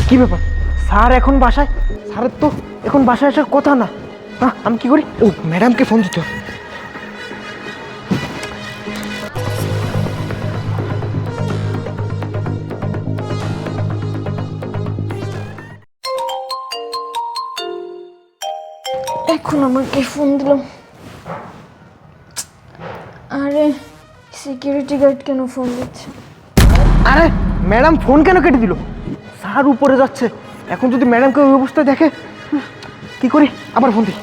কি ব্যাপার? স্যার এখন বাসায়? স্যারের তো এখন বাসায় আসার কথা না। আমি কি করি? ও ম্যাডামকে ফোন দিতে হবে। এখন আমাকে ফোন দিল। আরে সিকিউরিটি গার্ড কেন ফোন দিচ্ছে? আরে ম্যাডাম ফোন কেন কেটে দিল? স্যার উপরে যাচ্ছে, এখন যদি ম্যাডামকে ওই অবস্থায় দেখে কি করি? আবার ফোন দিই।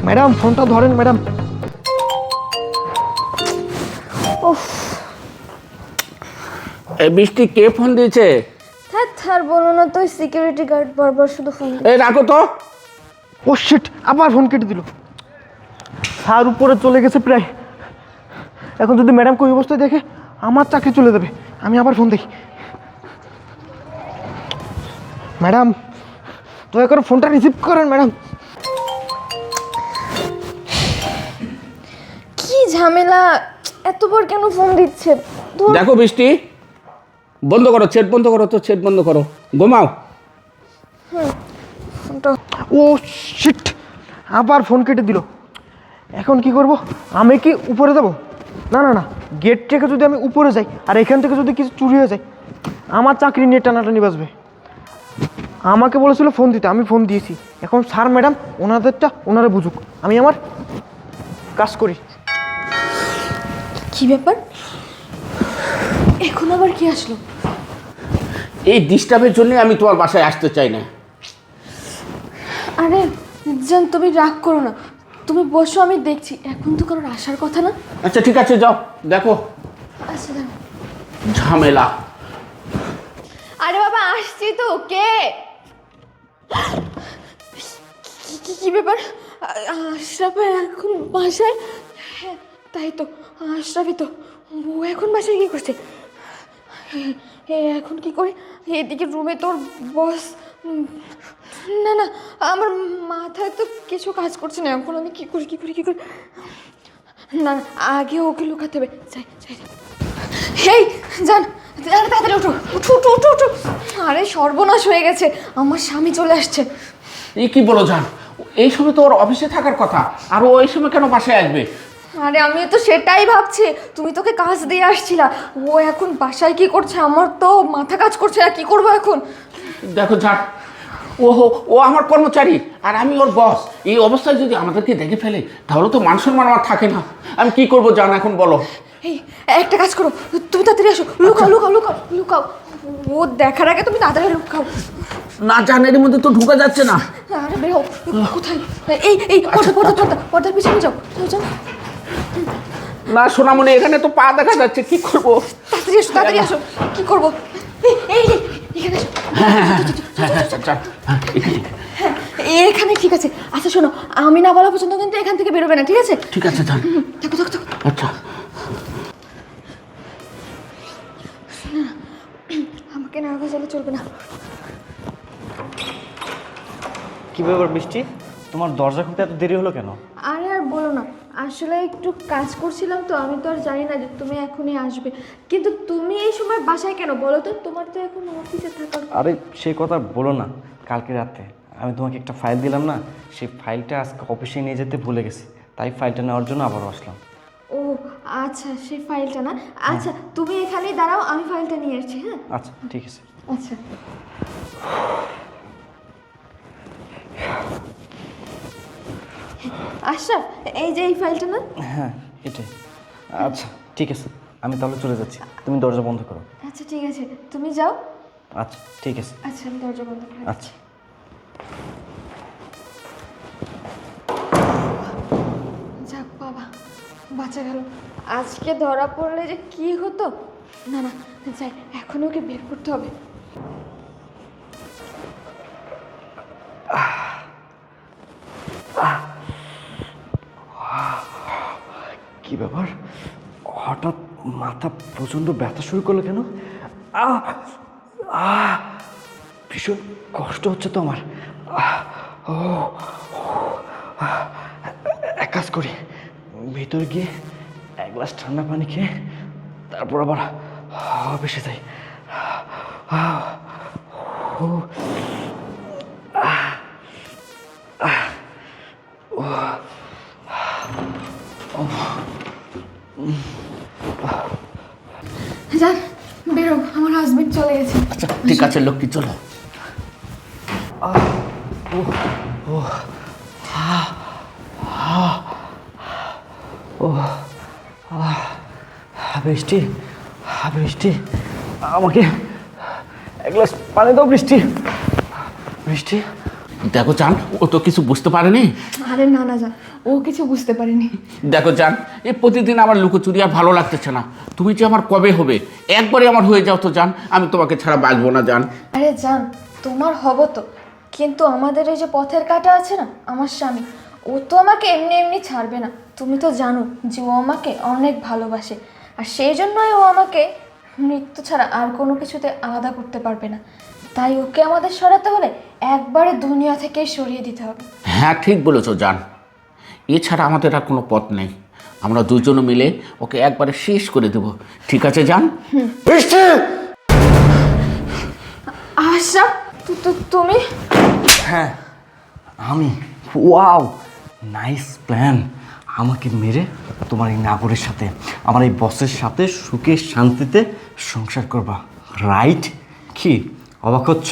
ম্যাডাম ফোনটা ধরেন ম্যাডাম। এই বৃষ্টি কে ফোন দিয়েছে? হ্যাঁ স্যার বলো না তো, সিকিউরিটি গার্ড বারবার শুধু ফোন দিচ্ছে। এই রাখো তো। ও শিট, আবার ফোন কেটে দিল। স্যার উপরে চলে গেছে প্রায়। এখন যদি ম্যাডামকে ওই অবস্থায় দেখে আমার চাকরি চলে যাবে। আমি আবার ফোন দিই। ম্যাডাম দয়া করে ফোনটা রিসিভ করেন ম্যাডাম। কি ঝামেলা, এতবার কেন ফোন দিচ্ছে? দেখো বৃষ্টি, বন্ধ করো, ছেদ বন্ধ করো তো, ছেদ বন্ধ করো, ঘুমাও। ফোনটা ও শিট, আবার ফোন কেটে দিল। এখন কি করব? আমি কি উপরে যাব? না না না, গেট থেকে যদি আমি উপরে যাই আর এখান থেকে যদি কিছু চুরি হয়ে যায়, আমার চাকরি নিয়ে টানাটানি বাজবে। আমাকে বলেছিল ফোন দিতে, আমি ফোন দিয়েছি। এখন স্যার ম্যাডাম ওনাদেরটা ওনারা বুঝুক, আমি আমার কাজ করি। কি ব্যাপার? এখন আবার কি আসলো? এই ডিস্টার্বের জন্য আমি তোমার বাসায় আসতে চাই না। আরে জান, তুমি রাগ করো না, তুমি বসো, আমি দেখছি। এখন তো কারোর আসার কথা না। আচ্ছা ঠিক আছে, যাও দেখো। আচ্ছা দাঁড়াও। ঝামেলা। আরে বাবা আসছি তো। কে? কি ব্যাপার? আশরাফ এখন বাসায়? হ্যাঁ তাই তো, আশরাফই তো। ও এখন বাসায় কি করছে? এখন কি করি? এদিকে রুমে তোর বস। না না, আমার মাথায় তো কিছু কাজ করছে না। এখন আমি কি করি? না না, আগে ওকে লুকাতে হবে। যাই যাই যাই। হেই জান, তাড়াতাড়ি ওঠো উঠো উঠো উঠো উঠো। আরে সর্বনাশ হয়ে গেছে, আমার স্বামী চলে আসছে। এই কি বলো জান, এই সময় তো ওর অফিসে থাকার কথা, আর ও এই সময় কেন বাসায় আসবে? আরে আমি তো সেটাই ভাবছি, তুমি তোকে কাজ দিয়ে আসছিলা, ও এখন বাসায় কি করছে? আমার তো মাথা কাজ করছে না, কি করবো এখন? দেখো জান, ও আমার কর্মচারী আর আমি ওর বস। এই অবস্থায় যদি আমাদেরকে দেখে ফেলে তাহলে তো মান সম্মান আমার থাকে না। আমি কি করবো জান, এখন বলো। এই একটা কাজ করো, তুমি তাড়াতাড়ি আসো, লুকাও লুকাও লুকাও লুকাও। ও দেখার আগে তুমি তাড়াতাড়ি লুকাও। না জান, এর মধ্যে তো ঢুকা যাচ্ছে না। আরে বের হও। কোথায়? এই পর্দার পিছনে যাও যাও যাও। না সোনামণি, এখানে তো পা দেখা যাচ্ছে, কি করবো? তাড়াতাড়ি আসো, কি করবো? এখানে আসো। এখানে ঠিক আছে। আচ্ছা শোনো, আমি না বলা পর্যন্ত কিন্তু এখান থেকে বেরোবে না, ঠিক আছে? ঠিক আছে জান। থাকো থাকো থাকো। আচ্ছা আমাকে নার্ভাস হলে চলবে না। কি ব্যাপার বৃষ্টি, তোমার দরজা খুলতে এত দেরি হলো কেন? আরে আর বলো না, আসলে একটু কাজ করছিলাম তো, আমি তো আর জানি না যে তুমি এখনই আসবে। কিন্তু তুমি এই সময় বাসায় কেন বলো তো? তোমার তো এখন অফিসে থাকার। আরে সেই কথা বলো না, কালকে রাতে আমি তোমাকে একটা ফাইল দিলাম না, সেই ফাইলটা আজকে অফিসে নিয়ে যেতে ভুলে গেছি, তাই ফাইলটা নেওয়ার জন্য আবারও আসলাম। ও আচ্ছা, সেই ফাইলটা না? আচ্ছা তুমি এখানেই দাঁড়াও, আমি ফাইলটা নিয়ে আসছি। হ্যাঁ আচ্ছা ঠিক আছে। আচ্ছা। আশরাফ, এই যে এই ফাইলটা না? হ্যাঁ এটাই। আচ্ছা ঠিক আছে, আমি তাহলে চলে যাচ্ছি, তুমি দরজা বন্ধ করো। আচ্ছা ঠিক আছে, তুমি যাও। আচ্ছা ঠিক আছে। আচ্ছা আমি দরজা বন্ধ করে আচ্ছা। যাক বাবা, বাঁচা গেল। আজকে ধরা পড়লে যে কি হতো। না না, যাই, এখন ওকে বের করতে হবে। কি ব্যাপার, হঠাৎ মাথা প্রচণ্ড ব্যথা শুরু করলো কেন? আহ আহ ভীষণ কষ্ট হচ্ছে তো আমার। ও এক কাজ করি, ভিতরে গিয়ে এক গ্লাস ঠান্ডা পানি খেয়ে তারপর আবার অফিসে যাই। যান, বেরো, আমার হাজবেন্ড চলে গেছে। আচ্ছা ঠিক আছে লক্ষ্মী, চলো। বৃষ্টি, বৃষ্টি, আমাকে এক গ্লাস পানি দাও। বৃষ্টি, বৃষ্টি। দেখো জান, ও তো কিছু বুঝতে পারেনি। আরে না না যান, ও কিছু বুঝতে পারেনি। দেখো জান, এই প্রতিদিন আমার লুকোচুরি আর ভালো লাগতেছে না। তুমি যে আমার কবে হবে, একবারে আমার হয়ে যাও তো জান, আমি তোমাকে ছাড়া বাঁচবো না জান। আরে জান, তোমার হব তো, কিন্তু আমাদের এই যে পথের কাঁটা আছে না, আমার স্বামী, ও তো আমাকে এমনি এমনি ছাড়বে না। তুমি তো জানো যে ও আমাকে অনেক ভালোবাসে, আর সেই জন্যই ও আমাকে মৃত্যু ছাড়া আর কোনো কিছুতে আলাদা করতে পারবে না। তাই ওকে আমাদের সরাতে হলে একবারে দুনিয়া থেকে সরিয়ে দিতে হবে। হ্যাঁ ঠিক বলেছো জান, এছাড়া আমাদের আর কোনো পথ নেই। আমরা দুজনে মিলে ওকে একবারে শেষ করে দেব, ঠিক আছে জান? বৃষ্টি, আশা, তুমি? হ্যাঁ আমি। Wow, nice plan. আমাকে মেরে তোমার এই নাগরের সাথে, আমার এই বসের সাথে সুখে শান্তিতে সংসার করবা, রাইট? কি অবাক হচ্ছ?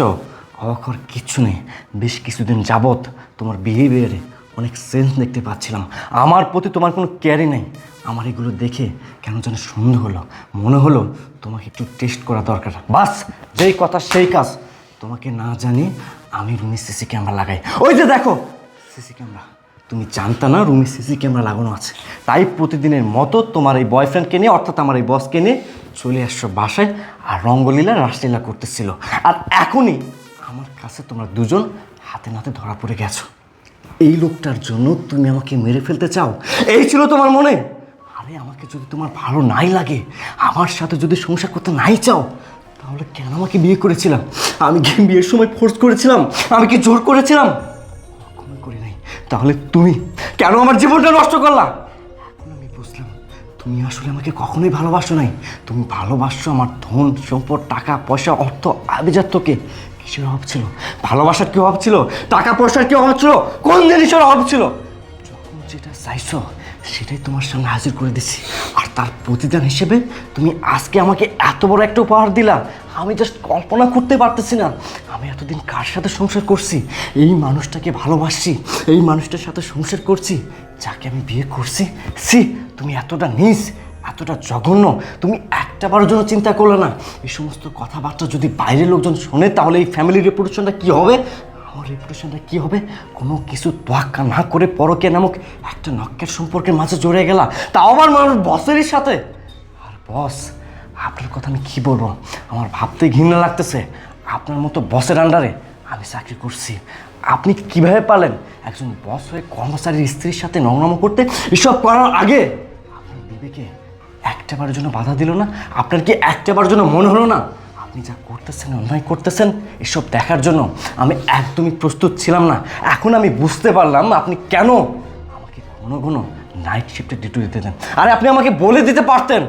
অবাক হওয়ার কিচ্ছু নেই। বেশ কিছুদিন যাবৎ তোমার বিহেভিয়ারে অনেক সেন্স দেখতে পাচ্ছিলাম। আমার প্রতি তোমার কোনো কেয়ারই নেই। আমার এগুলো দেখে কেন যেন সন্দেহ হলো, মনে হলো তোমাকে একটু টেস্ট করা দরকার। বাস, যেই কথা সেই কাজ। তোমাকে না জানি আমি রুমে সিসি ক্যামেরা লাগাই। ওই যে দেখো সিসি ক্যামেরা। তুমি জানতা না রুমে সিসি ক্যামেরা লাগানো আছে, তাই প্রতিদিনের মতো তোমার এই বয়ফ্রেন্ডকে নিয়ে, অর্থাৎ আমার এই বসকে নিয়ে চলে আসছো বাসায়, আর রঙ্গলীলা রাসলীলা করতেছিল। আর এখনই আমার কাছে তোমরা দুজন হাতে নাতে ধরা পড়ে গেছো। এই লোকটার জন্য তুমি আমাকে মেরে ফেলতে চাও, এই ছিল তোমার মনে? আরে আমাকে যদি তোমার ভালো নাই লাগে, আমার সাথে যদি সংসার করতে নাই চাও, তাহলে কেন আমাকে বিয়ে করেছিলাম? আমি কি বিয়ের সময় ফোর্স করেছিলাম? আমি কি জোর করেছিলাম? কখনোই করি নাই। তাহলে তুমি কেন আমার জীবনটা নষ্ট করলা? এখন আমি বুঝলাম তুমি আসলে আমাকে কখনোই ভালোবাসো নাই। তুমি ভালোবাসছো আমার ধন সম্পদ, টাকা পয়সা, অর্থ, আভিজাত্যকে। কিসের অভাব ছিল? ভালোবাসার কি অভাব ছিল? টাকা পয়সার কি অভাব ছিল? কোন জিনিসের অভাব ছিল? যখন যেটা চাইছো সেটাই তোমার সামনে হাজির করে দিচ্ছি, আর তার প্রতিদান হিসেবে তুমি আজকে আমাকে এত বড় একটা উপহার দিলা। আমি জাস্ট কল্পনা করতে পারতেছি না আমি এতদিন কার সাথে সংসার করছি। এই মানুষটাকে ভালোবাসছি, এই মানুষটার সাথে সংসার করছি, যাকে আমি বিয়ে করছি। সি, তুমি এতটা নীচ, এতটা জঘন্য, তুমি একটাবারের জন্য চিন্তা করলে না এই সমস্ত কথাবার্তা যদি বাইরের লোকজন শোনে তাহলে এই ফ্যামিলির রেপুটেশনটা কী হবে, আমার রেপুটেশনটা কী হবে? কোনো কিছু তোয়াক্কা না করে পরকীয়া নামক একটা নক্কের সম্পর্কের মাঝে জড়িয়ে গেলা, তাও আবার মানুষ বসেরই সাথে। আর বস, আপনার কথা আমি কী বলবো, আমার ভাবতে ঘৃণা লাগতেছে। আপনার মতো বসের আন্ডারে আমি চাকরি করছি। আপনি কীভাবে পারলেন একজন বস হয়ে কর্মচারীর স্ত্রীর সাথে নোংরামো করতে? এসব করার আগে আপনার বিবেকে একটাবারের জন্য বাধা দিল না? আপনার কি একটাবারের জন্য মনে হলো না আপনি যা করতেছেন, অন্যায় করতেছেন? এসব দেখার জন্য আমি একদমই প্রস্তুত ছিলাম না। এখন আমি বুঝতে পারলাম আপনি কেন আমাকে ঘন ঘন নাইট শিফটে ডিউটি দিতে দেন। আরে আপনি আমাকে বলে দিতে পারতেন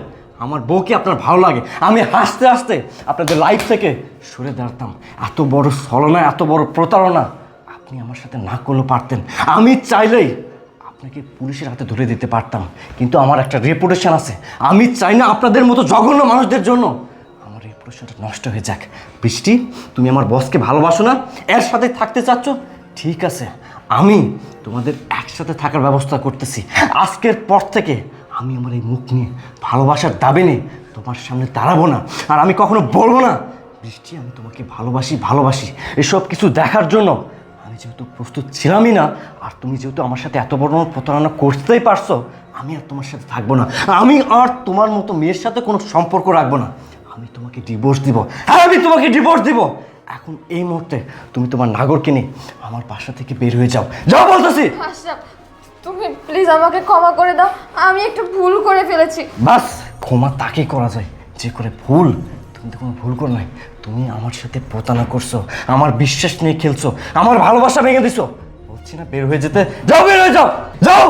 আমার বউকে আপনার ভালো লাগে, আমি হাসতে হাসতে আপনাদের লাইফ থেকে সরে দাঁড়াতাম। এত বড় ছলনা, এত বড় প্রতারণা আপনি আমার সাথে না করলেও পারতেন। আমি চাইলেই আপনাকে পুলিশের হাতে ধরে দিতে পারতাম, কিন্তু আমার একটা রেপুটেশন আছে। আমি চাই না আপনাদের মতো জঘন্য মানুষদের জন্য আমার রেপুটেশনটা নষ্ট হয়ে যাক। বৃষ্টি, তুমি আমার বসকে ভালোবাসো না, এর সাথে থাকতে চাচ্ছ? ঠিক আছে, আমি তোমাদের একসাথে থাকার ব্যবস্থা করতেছি। আজকের পর থেকে আমি আমার এই মুখ নিয়ে, ভালোবাসার দাবি নিয়ে তোমার সামনে দাঁড়াবো না। আর আমি কখনো বলবো না বৃষ্টি আমি তোমাকে ভালোবাসি ভালোবাসি। এসব কিছু দেখার জন্য আমি যেহেতু প্রস্তুত ছিলামই না, আর তুমি যেহেতু আমার সাথে এত বড় প্রতারণা করতেই পারছো, আমি আর তোমার সাথে থাকবো না। আমি আর তোমার মতো মেয়ের সাথে কোনো সম্পর্ক রাখবো না। আমি তোমাকে ডিভোর্স দিব। হ্যাঁ, আমি তোমাকে ডিভোর্স দিব। এখন এই মুহূর্তে তুমি তোমার নাগরকে নিয়ে আমার বাসা থেকে বের হয়ে যাও। যাও বলতেছি। আশরাফ, তুমি প্লিজ আমাকে ক্ষমা করে দাও, আমি একটু ভুল করে ফেলেছি। বাস, ক্ষমা তাকেই করা যায় যে করে ভুল। তুমি তো কোনো ভুল করো নাই। তুমি আমার সাথে প্রতারণা করছো, আমার বিশ্বাস নিয়ে খেলছো, আমার ভালোবাসা ভেঙে দিছো। বলছি না বের হয়ে যেতে। যাও, বের হয়ে যাও, যাও।